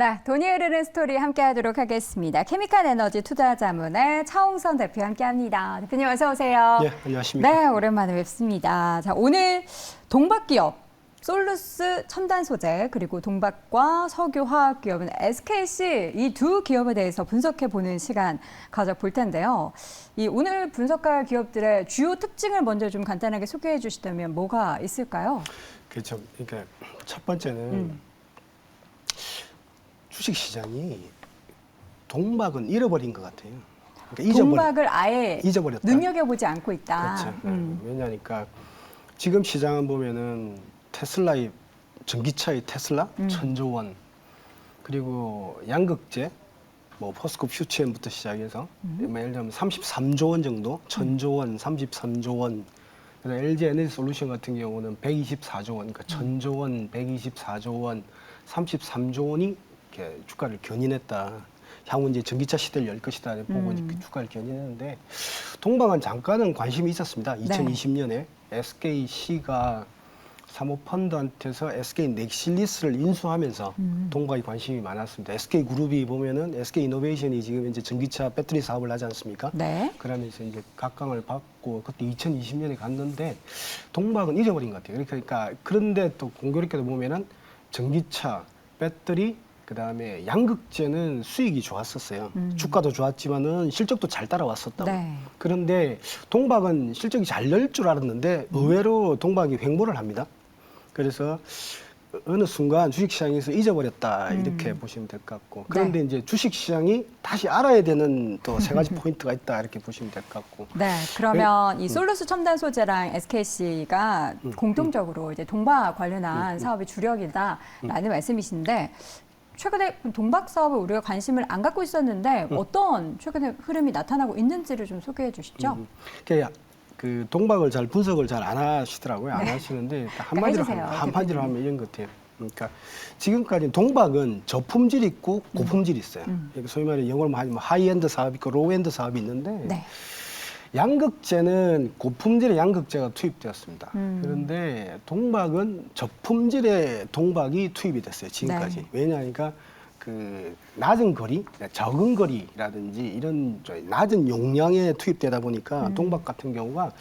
네, 돈이 흐르는 스토리 함께하도록 하겠습니다. 케미칼 에너지 투자자문의 차홍선 대표 함께합니다. 대표님 어서 오세요. 네, 안녕하십니까. 네, 오랜만에 뵙습니다. 자, 오늘 동박기업 솔루스 첨단 소재 그리고 동박과 석유화학 기업은 SKC 이 두 기업에 대해서 분석해 보는 시간 가져볼 텐데요. 이 오늘 분석할 기업들의 주요 특징을 먼저 좀 간단하게 소개해 주시다면 뭐가 있을까요? 그렇죠. 그러니까 첫 번째는 주식 시장이 동박은 잃어버린 것 같아요. 그러니까 동박을 아예 잊어버렸다. 눈여겨보지 않고 있다. 그렇죠. 왜냐하니까 지금 시장은 보면은 테슬라의 전기차의 테슬라 1,000조 원, 그리고 양극재 뭐 포스코 퓨처엠부터 시작해서 뭐 예를 들면 33조 원 정도, 1,000조 원, 33조 원. 그래서 LG 에너지 솔루션 같은 경우는 124조 원, 그러니까 1,000조 원, 124조 원, 33조 원이 이렇게 주가를 견인했다. 향후 이제 전기차 시대를 열 것이다 보고 이렇게 주가를 견인했는데 동방은 잠깐은 관심이 있었습니다. 2020년에 SKC가 사모펀드한테서 SK 넥실리스를 인수하면서 동박이 관심이 많았습니다. SK그룹이 보면은 SK이노베이션이 지금 이제 전기차 배터리 사업을 하지 않습니까? 네. 그러면서 이제 각광을 받고 그때 2020년에 갔는데 동박은 잊어버린 것 같아요. 그러니까 그런데 또 공교롭게도 보면은 전기차, 배터리, 그다음에 양극재는 수익이 좋았었어요. 주가도 좋았지만은 실적도 잘 따라왔었다고. 네. 그런데 동박은 실적이 잘 날 줄 알았는데 의외로 동박이 횡보를 합니다. 그래서 어느 순간 주식시장에서 잊어버렸다 이렇게 보시면 될 것 같고, 그런데 네. 이제 주식시장이 다시 알아야 되는 또 세 가지 포인트가 있다 이렇게 보시면 될 것 같고. 네, 그러면 이 솔루스 첨단 소재랑 SKC가 공통적으로 이제 동박 관련한 사업이 주력이다라는 말씀이신데, 최근에 동박 사업을 우리가 관심을 안 갖고 있었는데 어떤 최근에 흐름이 나타나고 있는지를 좀 소개해 주시죠. 그 동박을 잘 분석을 잘 안 하시더라고요. 안 하시는데 해주세요, 한마디로 하면 이런 것 같아요. 그러니까 지금까지 동박은 저품질이 있고 고품질이 있어요. 그러니까 소위 말해 영어로 하면 하이엔드 사업이 있고 로우엔드 사업이 있는데 네. 양극재는 고품질의 양극재가 투입되었습니다. 그런데 동박은 저품질의 동박이 투입이 됐어요. 지금까지. 네. 왜냐하니까 그 낮은 거리, 적은 거리라든지 이런 낮은 용량에 투입되다 보니까 동박 같은 경우가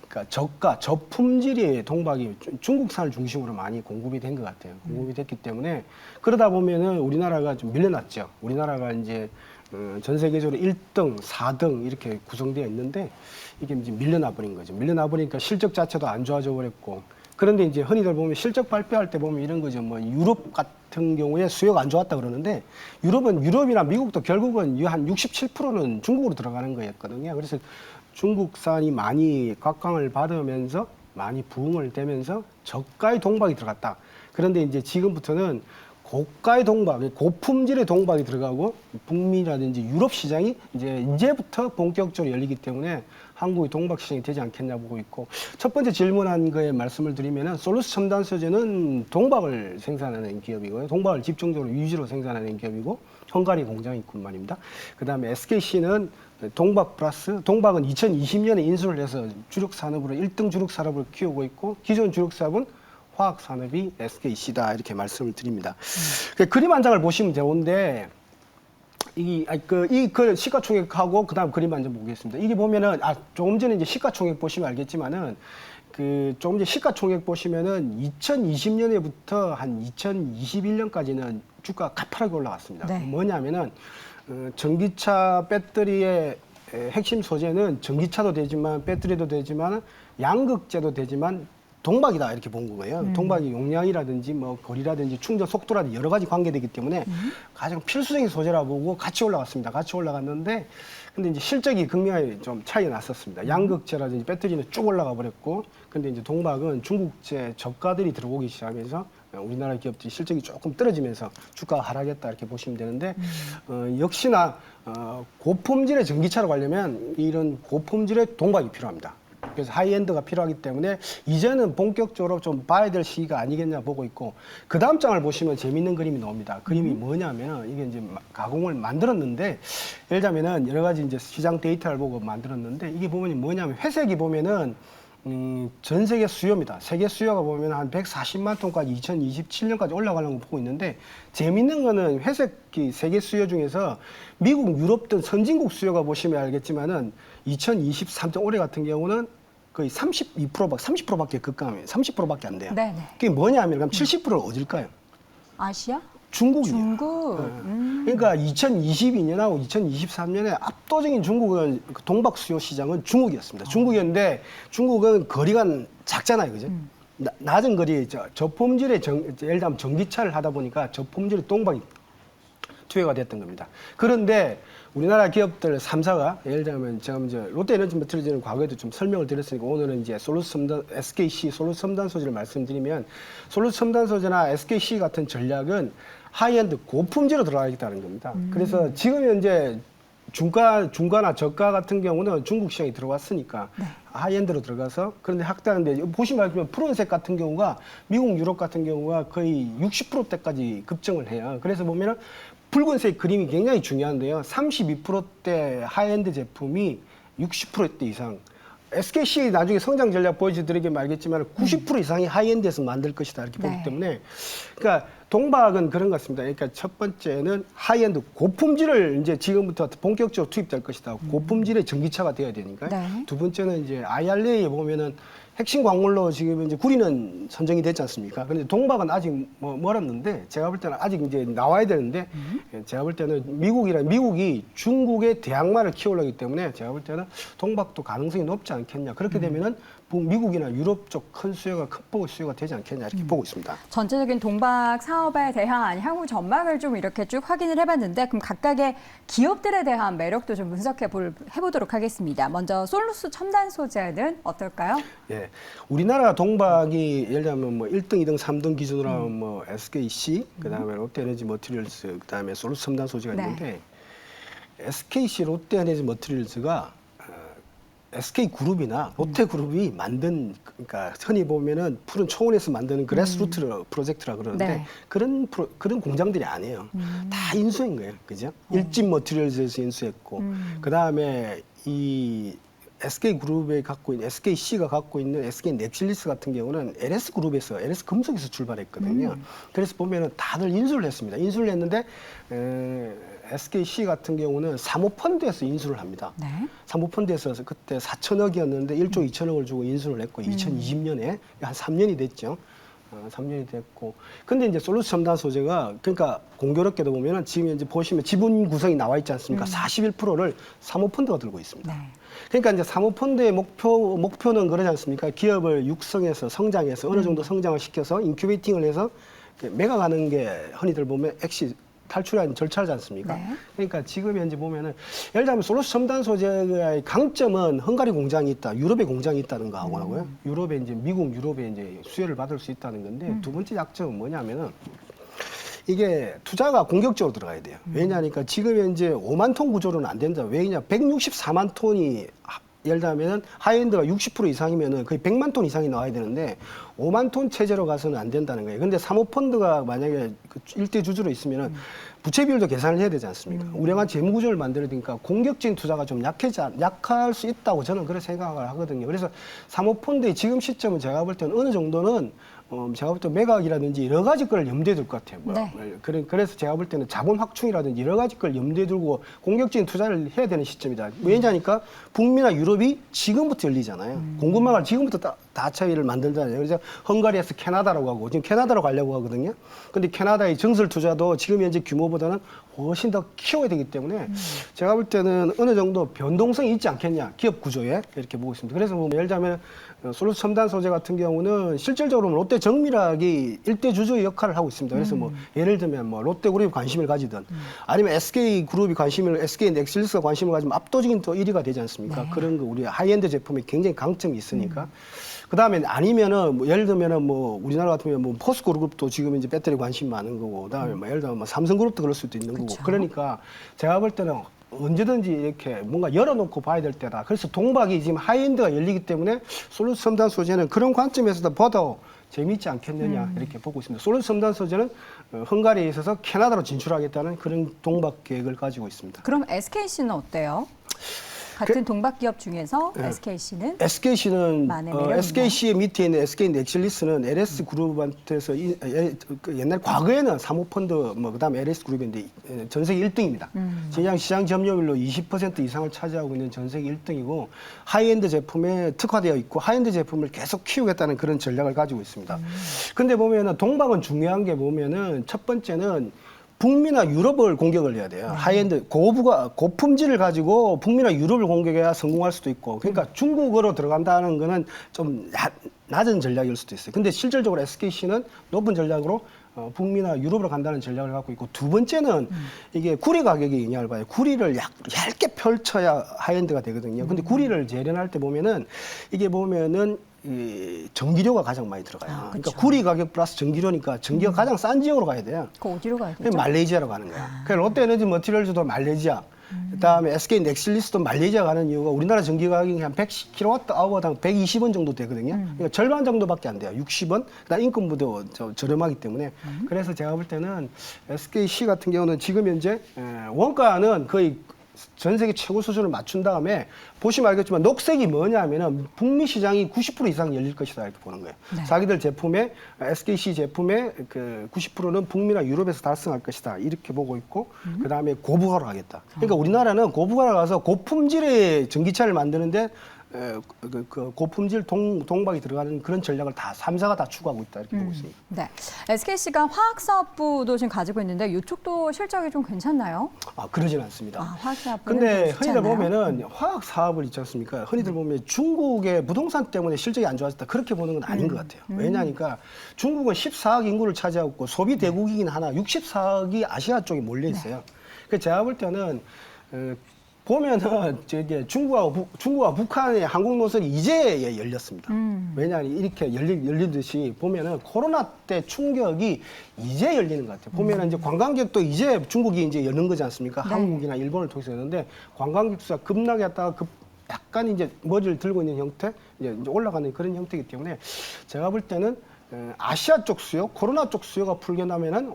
그러니까 저가, 저품질의 동박이 중국산을 중심으로 많이 공급이 된 것 같아요. 공급이 됐기 때문에 그러다 보면은 우리나라가 좀 밀려났죠. 우리나라가 이제 전 세계적으로 1등, 4등 이렇게 구성되어 있는데 이게 이제 밀려나 버린 거죠. 밀려나 버리니까 실적 자체도 안 좋아져 버렸고, 그런데 이제 흔히들 보면 실적 발표할 때 보면 이런 거죠. 뭐 유럽 같은 경우에 수요가 안 좋았다 그러는데 유럽이나 미국도 결국은 한 67%는 중국으로 들어가는 거였거든요. 그래서 중국산이 많이 각광을 받으면서 많이 부흥을 되면서 저가의 동박이 들어갔다. 그런데 이제 지금부터는 고가의 동박, 고품질의 동박이 들어가고 북미라든지 유럽 시장이 이제부터 본격적으로 열리기 때문에 한국의 동박 시장이 되지 않겠냐 보고 있고, 첫 번째 질문한 거에 말씀을 드리면은 솔루스 첨단 소재는 동박을 생산하는 기업이고요. 동박을 집중적으로 위주로 생산하는 기업이고 헝가리 공장이 있고 말입니다. 그다음에 SKC는 동박 플러스, 동박은 2020년에 인수를 해서 주력 산업으로 1등 주력 산업을 키우고 있고 기존 주력 사업은 화학 산업이 SKC다 이렇게 말씀을 드립니다. 그림 한 장을 보시면 되는데 이 시가총액하고 그다음 그림 한 장 보겠습니다. 이게 보면은 조금 전에 이제 시가총액 보시면 알겠지만은 조금 전에 시가총액 보시면은 2020년에부터 한 2021년까지는 주가가 가파르게 올라갔습니다. 네. 뭐냐면은 전기차 배터리의 핵심 소재는 전기차도 되지만 배터리도 되지만 양극재도 되지만 동박이다 이렇게 본 거예요. 동박이 용량이라든지 뭐 거리라든지 충전 속도라든지 여러 가지 관계되기 때문에 가장 필수적인 소재라 보고 같이 올라갔습니다. 같이 올라갔는데 근데 이제 실적이 극명하게 좀 차이가 났었습니다. 양극재라든지 배터리는 쭉 올라가 버렸고, 근데 이제 동박은 중국제 저가들이 들어오기 시작해서 우리나라 기업들이 실적이 조금 떨어지면서 주가가 하락했다 이렇게 보시면 되는데 역시나 고품질의 전기차로 가려면 이런 고품질의 동박이 필요합니다. 그래서 하이엔드가 필요하기 때문에 이제는 본격적으로 좀 봐야 될 시기가 아니겠냐 보고 있고, 그 다음 장을 보시면 재밌는 그림이 나옵니다. 그림이 뭐냐면은 이게 이제 가공을 만들었는데 예를 들자면은 여러 가지 이제 시장 데이터를 보고 만들었는데 이게 보면 뭐냐면 회색이 보면은 전 세계 수요입니다. 세계 수요가 보면 한 140만 톤까지 2027년까지 올라가려고 보고 있는데 재밌는 거는 회색이 세계 수요 중에서 미국, 유럽 등 선진국 수요가 보시면 알겠지만은 2023년 올해 같은 경우는 거의 30%밖에 급감해요. 30%밖에 안 돼요. 네네. 그게 뭐냐면 그럼 70%를 어딜까요? 아시아? 중국이에요. 중국. 그러니까 2022년하고 2023년에 압도적인 중국은 그 동박 수요 시장은 중국이었습니다. 중국이었는데 중국은 거리가 작잖아요, 그죠? 낮은 거리 저품질의 예를 들면 전기차를 하다 보니까 저품질의 동박이 투여가 됐던 겁니다. 그런데 우리나라 기업들 3사가 예를 들면 제가 이제 롯데에너지매트리즈는 과거에도 좀 설명을 드렸으니까 오늘은 이제 SKC 솔루스 첨단 소재를 말씀드리면 솔루스 첨단 소재나 SKC 같은 전략은 하이엔드 고품질로 들어가겠다는 겁니다. 그래서 지금 현재 중가나 저가 같은 경우는 중국 시장에 들어왔으니까 네. 하이엔드로 들어가서 그런데 확대하는데 보시면 알겠지만 푸른색 같은 경우가 미국, 유럽 같은 경우가 거의 60%대까지 급증을 해요. 그래서 보면은 붉은색 그림이 굉장히 중요한데요. 32%대 하이엔드 제품이 60%대 이상. SKC 나중에 성장 전략 보여드리긴 말겠지만 90% 이상이 하이엔드에서 만들 것이다 이렇게 보기 네. 때문에 그러니까 동박은 그런 것 같습니다. 그러니까 첫 번째는 하이엔드 고품질을 이제 지금부터 본격적으로 투입될 것이다. 고품질의 전기차가 돼야 되니까. 네. 두 번째는 이제 IRA에 보면은 핵심 광물로 지금 이제 구리는 선정이 됐지 않습니까? 그런데 동박은 아직 멀었는데 제가 볼 때는 아직 이제 나와야 되는데 제가 볼 때는 미국이 중국의 대항마를 키우려기 때문에 제가 볼 때는 동박도 가능성이 높지 않겠냐. 그렇게 되면은 미국이나 유럽 쪽 큰 수요가 큰 폭의 수요가 되지 않겠냐 이렇게 보고 있습니다. 전체적인 동박 사업에 대한 향후 전망을 좀 이렇게 쭉 확인을 해봤는데 그럼 각각의 기업들에 대한 매력도 좀 해보도록 하겠습니다. 먼저 솔루스 첨단 소재는 어떨까요? 예, 우리나라 동박이 예를 들면 뭐 1등, 2등, 3등 기준으로 하면 뭐 SKC, 그다음에 롯데에너지 머티리얼스, 그다음에 솔루스 첨단 소재가 네. 있는데 SKC, 롯데에너지 머티리얼스가 SK그룹이나 롯데그룹이 만든 그러니까 흔히 보면은 푸른 초원에서 만드는 그래스루트 프로젝트라 그러는데 네. 그런 공장들이 아니에요. 다 인수한 거예요, 그죠? 일진 머티리얼즈에서 인수했고 그다음에 이 SK그룹에 갖고 있는 SKC가 갖고 있는 SK 넥실리스 같은 경우는 LS그룹에서 LS금속에서 출발했거든요. 그래서 보면은 다들 인수를 했습니다. 인수를 했는데 SKC 같은 경우는 사모펀드에서 인수를 합니다. 네. 사모펀드에서 그때 4천억이었는데 1조 2천억을 주고 인수를 했고 2020년에 한 3년이 됐죠. 3년이 됐고. 근데 이제 솔루스 첨단 소재가 그러니까 공교롭게도 보면은 지금 이제 보시면 지분 구성이 나와 있지 않습니까? 41%를 사모펀드가 들고 있습니다. 네. 그러니까 이제 사모펀드의 목표는 그러지 않습니까? 기업을 육성해서 성장해서 어느 정도 성장을 시켜서 인큐베이팅을 해서 매각하는 게 흔히들 보면 엑시 탈출한 절차지 않습니까? 네. 그러니까 지금 현재 보면은 예를 들면 솔루스 첨단 소재의 강점은 헝가리 공장이 있다, 유럽에 공장이 있다는 거 하고요. 유럽에 이제 미국 유럽에 이제 수혜를 받을 수 있다는 건데 두 번째 약점은 뭐냐면은 이게 투자가 공격적으로 들어가야 돼요. 왜냐하니까 지금 현재 5만 톤 구조로는 안 된다. 왜냐? 164만 톤이 예를 들면 하이엔드가 60% 이상이면은 거의 100만 톤 이상이 나와야 되는데 5만 톤 체제로 가서는 안 된다는 거예요. 근데 사모펀드가 만약에 그 일대 주주로 있으면은 부채 비율도 계산을 해야 되지 않습니까? 우량한 재무 구조를 만들어야 되니까 공격적인 투자가 좀 약할 수 있다고 저는 그렇게 생각을 하거든요. 그래서 사모펀드의 지금 시점은 제가 볼 때는 어느 정도는 제가 볼 때 매각이라든지 여러 가지 걸 염두에 둘 것 같아요. 네. 그래서 제가 볼 때는 자본 확충이라든지 여러 가지 걸 염두에 두고 공격적인 투자를 해야 되는 시점이다. 왜냐하니까 북미나 유럽이 지금부터 열리잖아요. 공급망을 지금부터 다차이를 만들잖아요. 그래서 헝가리에서 캐나다라고 하고 지금 캐나다로 가려고 하거든요. 근데 캐나다의 정설 투자도 지금 현재 규모보다는 훨씬 더 키워야 되기 때문에 제가 볼 때는 어느 정도 변동성이 있지 않겠냐. 기업 구조에 이렇게 보고 있습니다. 그래서 뭐 예를 들면 솔루스 첨단 소재 같은 경우는 실질적으로 롯데 정밀학이 일대 주주의 역할을 하고 있습니다. 그래서 뭐 예를 들면 뭐 롯데그룹이 관심을 가지든 아니면 SK그룹이 SK 넥실리스가 관심을 가지면 압도적인 또 1위가 되지 않습니까? 네. 그런 거 우리 하이엔드 제품에 굉장히 강점이 있으니까. 그다음에 아니면은 뭐 예를 들면은 뭐 우리나라 같으면 뭐 포스코 그룹도 지금 이제 배터리 관심 많은 거고 그다음에 뭐 예를 들면 뭐 삼성그룹도 그럴 수도 있는 그쵸. 거고 그러니까 제가 볼 때는 언제든지 이렇게 뭔가 열어놓고 봐야 될 때다. 그래서 동박이 지금 하이엔드가 열리기 때문에 솔루스 첨단 소재는 그런 관점에서도 더 재미있지 않겠느냐 이렇게 보고 있습니다. 솔루스 첨단 소재는 헝가리에 있어서 캐나다로 진출하겠다는 그런 동박 계획을 가지고 있습니다. 그럼 SKC는 어때요? 같은 동박 기업 중에서 네. SKC는 SKC는 많은 매력이 SKC의 밑에 있는 SK 넥실리스는 LS 그룹한테서 그 옛날 과거에는 사모펀드 뭐 그다음 LS 그룹인데 전 세계 1등입니다. 시장 점유율로 20% 이상을 차지하고 있는 전 세계 1등이고 하이엔드 제품에 특화되어 있고 하이엔드 제품을 계속 키우겠다는 그런 전략을 가지고 있습니다. 근데 보면은 동박은 중요한 게 보면은 첫 번째는 북미나 유럽을 공격을 해야 돼요. 하이엔드 고품질을 가지고 북미나 유럽을 공격해야 성공할 수도 있고, 그러니까 중국으로 들어간다는 거는 좀 낮은 전략일 수도 있어요. 근데 실질적으로 SKC는 높은 전략으로 북미나 유럽으로 간다는 전략을 갖고 있고, 두 번째는 이게 구리 가격이 영향을 봐요. 구리를 얇게 펼쳐야 하이엔드가 되거든요. 근데 구리를 재련할 때 보면은 이게 보면은 이 전기료가 가장 많이 들어가요. 그러니까 구리 가격 플러스 전기료니까 전기가 가장 싼 지역으로 가야 돼요. 그 어디로 가야 그게 되죠? 말레이시아로 가는 거예요. 그래서 롯데에너지 머티리얼즈도 말레이시아, 그다음에 SK 넥실리스도 말레이시아 가는 이유가 우리나라 전기 가격이 한 100kWh당 120원 정도 되거든요. 그러니까 절반 정도밖에 안 돼요. 60원. 그다음 인건비도 저렴하기 때문에. 그래서 제가 볼 때는 SKC 같은 경우는 지금 현재 원가는 거의 전 세계 최고 수준을 맞춘 다음에 보시면 알겠지만 녹색이 뭐냐면은 북미 시장이 90% 이상 열릴 것이다 이렇게 보는 거예요. 네. 자기들 제품에 SKC 제품의 그 90%는 북미나 유럽에서 달성할 것이다 이렇게 보고 있고 그다음에 고부가로 가겠다. 그러니까 우리나라는 고부가로 가서 고품질의 전기차를 만드는데 그 고품질 동박이 들어가는 그런 전략을 다 3사가 다 추구하고 있다 이렇게 보고 있습니다. 네. SKC가 화학사업부도 지금 가지고 있는데 이쪽도 실적이 좀 괜찮나요? 그러진 않습니다. 화학사업부는 근데 좀 좋지 흔히들 않나요? 보면은 화학 사업을 있지 않습니까? 흔히들 보면 중국의 부동산 때문에 실적이 안 좋아졌다 그렇게 보는 건 아닌 것 같아요. 왜냐하니까 중국은 14억 인구를 차지하고 있고 소비 대국이긴 하나 64억이 아시아 쪽에 몰려 있어요. 그래서 제가 볼 때는 보면은 저기 중국과 북한의 항공 노선이 이제 열렸습니다. 왜냐하면 이렇게 열리듯이 보면은 코로나 때 충격이 이제 열리는 것 같아요. 보면은 이제 관광객도 이제 중국이 이제 여는 거지 않습니까? 네. 한국이나 일본을 통해서 여는데 관광객 수가 급락이 했다가 약간 이제 머리를 들고 있는 형태, 이제 올라가는 그런 형태이기 때문에 제가 볼 때는 아시아 쪽 수요, 코로나 쪽 수요가 풀려나면은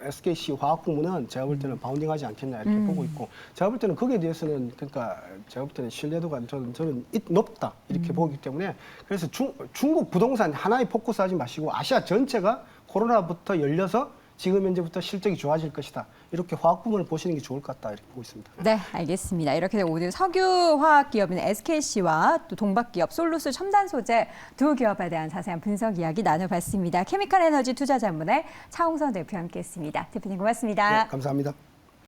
SKC 화학부문은 제가 볼 때는 바운딩하지 않겠나 이렇게 보고 있고, 제가 볼 때는 거기에 대해서는 그러니까 제가 볼 때는 신뢰도가 저는 높다 이렇게 보기 때문에 그래서 중국 부동산 하나에 포커스하지 마시고 아시아 전체가 코로나부터 열려서 지금 현재부터 실적이 좋아질 것이다. 이렇게 화학 부문을 보시는 게 좋을 것 같다. 이렇게 보고 있습니다. 네, 알겠습니다. 이렇게 오늘 석유화학 기업인 SKC와 또 동박 기업 솔루스 첨단 소재 두 기업에 대한 자세한 분석 이야기 나눠봤습니다. 케미칼 에너지 투자자문의 차홍선 대표와 함께했습니다. 대표님 고맙습니다. 네, 감사합니다.